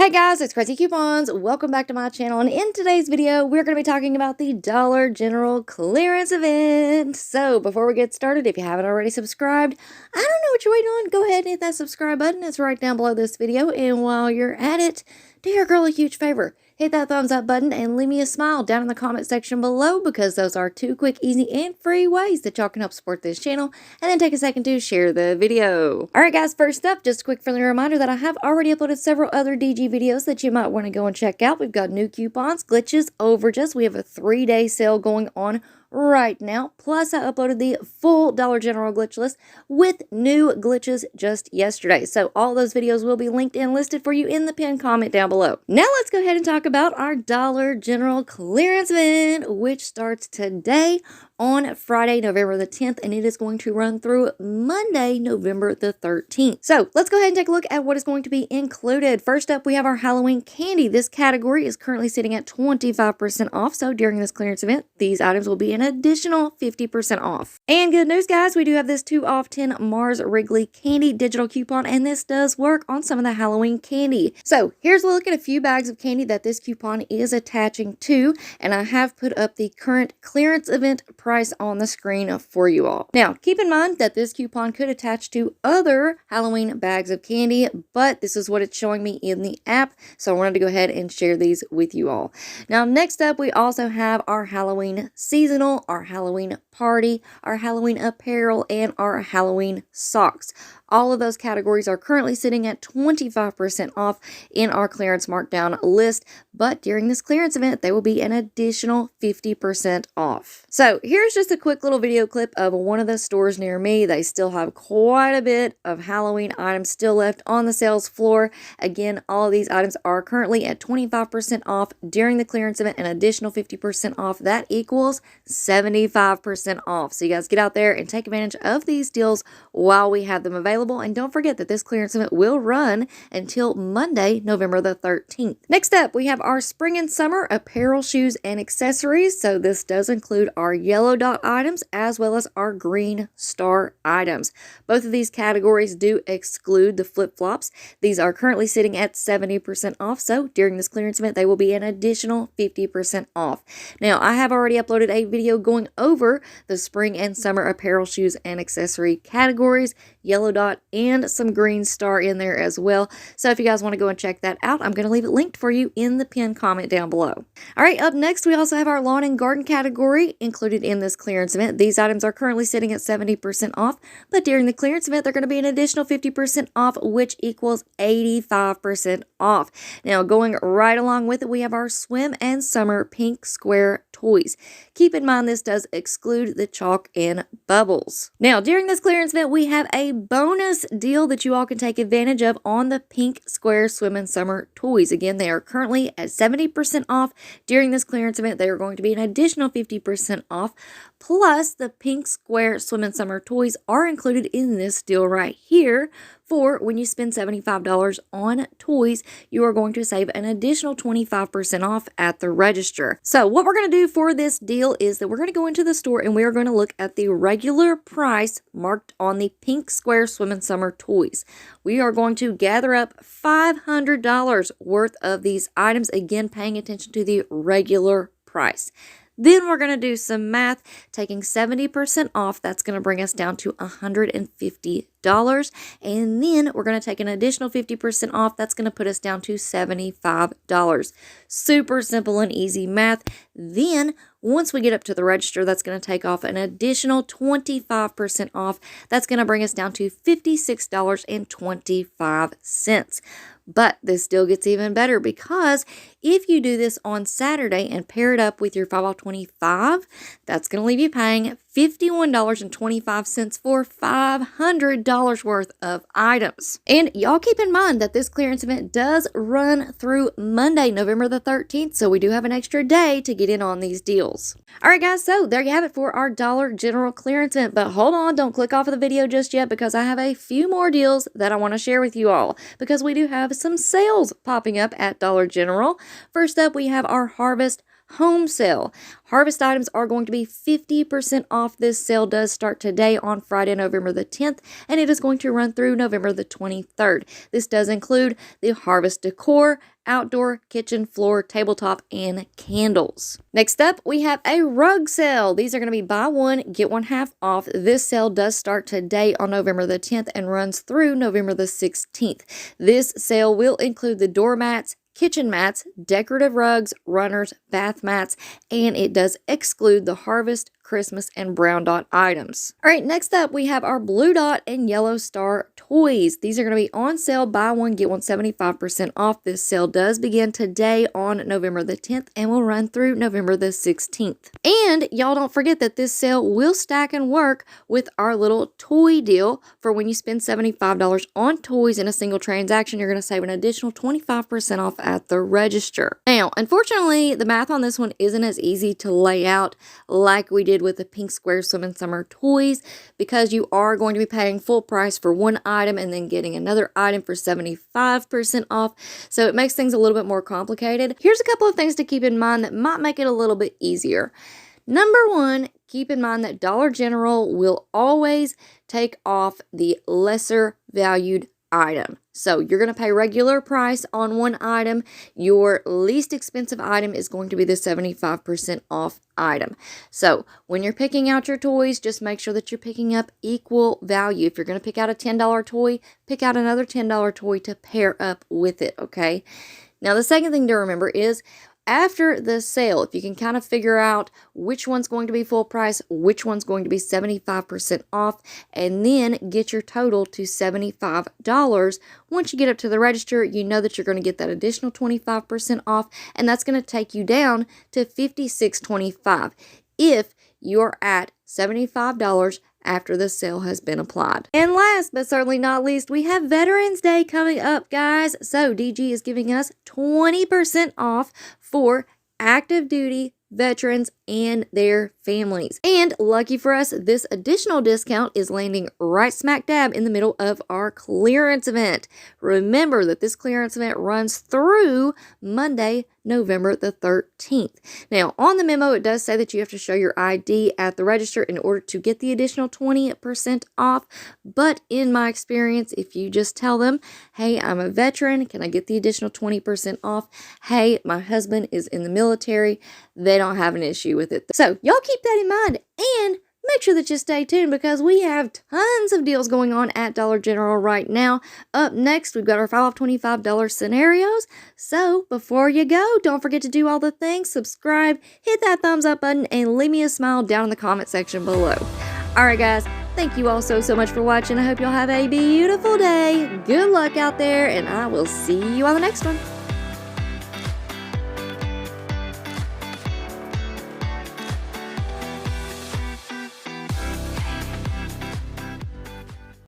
Hey guys, it's Craz-E Coupons. Welcome back to my channel, and in today's video, we're going to be talking about the Dollar General clearance event. So before we get started, if you haven't already subscribed, I don't know what you're waiting on. Go ahead and hit that subscribe button. It's right down below this video, and while you're at it, do your girl a huge favor. Hit that thumbs up button and leave me a smile down in the comment section below, because those are two quick, easy, and free ways that y'all can help support this channel. And then take a second to share the video. Alright guys, first up, just a quick friendly reminder that I have already uploaded several other DG videos that you might want to go and check out. We've got new coupons, glitches, overages. We have a 3-day sale going on right now. Plus, I uploaded the full Dollar General glitch list with new glitches just yesterday. So all those videos will be linked and listed for you in the pinned comment down below. Now let's go ahead and talk about our Dollar General clearance event, which starts today on Friday, November the 10th, and it is going to run through Monday, November the 13th. So let's go ahead and take a look at what is going to be included. First up, we have our Halloween candy. This category is currently sitting at 25% off. So during this clearance event, these items will be an additional 50% off. And good news, guys, we do have this 2 off 10 Mars Wrigley candy digital coupon, and this does work on some of the Halloween candy. So here's a look at a few bags of candy that this coupon is attaching to, and I have put up the current clearance event price on the screen for you all. Now, keep in mind that this coupon could attach to other Halloween bags of candy, but this is what it's showing me in the app, so I wanted to go ahead and share these with you all. Now, next up, we also have our Halloween seasonal, our Halloween party, our Halloween apparel, and our Halloween socks. All of those categories are currently sitting at 25% off in our clearance markdown list, but during this clearance event, they will be an additional 50% off. So here's just a quick little video clip of one of the stores near me. They still have quite a bit of Halloween items still left on the sales floor. Again, all of these items are currently at 25% off during the clearance event, an additional 50% off. That equals 75% off. So you guys get out there and take advantage of these deals while we have them available. And don't forget that this clearance event will run until Monday, November the 13th. Next up, we have our spring and summer apparel, shoes, and accessories. So this does include our yellow dot items as well as our green star items. Both of these categories do exclude the flip-flops. These are currently sitting at 70% off. So during this clearance event, they will be an additional 50% off. Now, I have already uploaded a video going over the spring and summer apparel, shoes, and accessory categories, yellow dot, and some green star in there as well. So if you guys want to go and check that out, I'm going to leave it linked for you in the pinned comment down below. All right, up next, we also have our lawn and garden category included in this clearance event. These items are currently sitting at 70% off, but during the clearance event, they're going to be an additional 50% off, which equals 85% off. Now, going right along with it, we have our swim and summer pink square toys. Keep in mind, this does exclude the chalk and bubbles. Now, during this clearance event, we have a bonus deal that you all can take advantage of on the pink square swim and summer toys. Again, they are currently at 70% off. During this clearance event, they are going to be an additional 50% off. Plus, the pink square swim and summer toys are included in this deal right here. For when you spend $75 on toys, you are going to save an additional 25% off at the register. So what we're going to do for this deal is that we're going to go into the store and we are going to look at the regular price marked on the pink square swim and summer toys. We are going to gather up $500 worth of these items, again paying attention to the regular price. Then we're going to do some math, taking 70% off. That's going to bring us down to $150. And then we're going to take an additional 50% off. That's going to put us down to $75. Super simple and easy math. Then once we get up to the register, that's going to take off an additional 25% off. That's going to bring us down to $56.25. But this still gets even better, because if you do this on Saturday and pair it up with your 5 off 25, that's going to leave you paying $51.25 for $500 worth of items. And y'all keep in mind that this clearance event does run through Monday, November the 13th, so we do have an extra day to get in on these deals. All right, guys, so there you have it for our Dollar General clearance event. But hold on, don't click off of the video just yet, because I have a few more deals that I want to share with you all, because we do have some sales popping up at Dollar General. First up, we have our Harvest home sale. Harvest items are going to be 50% off. This sale does start today on Friday, November the 10th, and it is going to run through November the 23rd. This does include the harvest decor, outdoor, kitchen, floor, tabletop, and candles. Next up, we have a rug sale. These are going to be buy one, get one half off. This sale does start today on November the 10th and runs through November the 16th. This sale will include the doormats, kitchen mats, decorative rugs, runners, bath mats, and it does exclude the harvest, Christmas, and brown dot items. All right, next up, we have our blue dot and yellow star toys. These are going to be on sale, buy one, get one 75% off. This sale does begin today on November the 10th and will run through November the 16th. And y'all don't forget that this sale will stack and work with our little toy deal. For when you spend $75 on toys in a single transaction, you're going to save an additional 25% off at the register. Now, unfortunately, the math on this one isn't as easy to lay out like we did with the pink square swim and summer toys, because you are going to be paying full price for one item and then getting another item for 75% off. So it makes things a little bit more complicated. Here's a couple of things to keep in mind that might make it a little bit easier. Number one, keep in mind that Dollar General will always take off the lesser valued item. So you're going to pay regular price on one item. Your least expensive item is going to be the 75% off item. So when you're picking out your toys, just make sure that you're picking up equal value. If you're going to pick out a $10 toy, pick out another $10 toy to pair up with it, okay? Now, the second thing to remember is after the sale, if you can kind of figure out which one's going to be full price, which one's going to be 75% off, and then get your total to $75. Once you get up to the register, you know that you're going to get that additional 25% off, and that's going to take you down to $56.25 if you're at $75 after the sale has been applied. And last but certainly not least, we have Veterans Day coming up, guys. So DG is giving us 20% off for active duty veterans and their families. And lucky for us, this additional discount is landing right smack dab in the middle of our clearance event. Remember that this clearance event runs through Monday, November the 13th. Now, on the memo, it does say that you have to show your ID at the register in order to get the additional 20% off. But in my experience, if you just tell them, hey, I'm a veteran, can I get the additional 20% off? Hey, my husband is in the military, they don't have an issue with it. So y'all keep that in mind and make sure that you stay tuned, because we have tons of deals going on at Dollar General right now. Up next, we've got our 5 off $25 scenarios. So before you go, don't forget to do all the things, subscribe, hit that thumbs up button, and leave me a smile down in the comment section below. All right, guys, thank you all so much for watching. I hope y'all have a beautiful day. Good luck out there, and I will see you on the next one.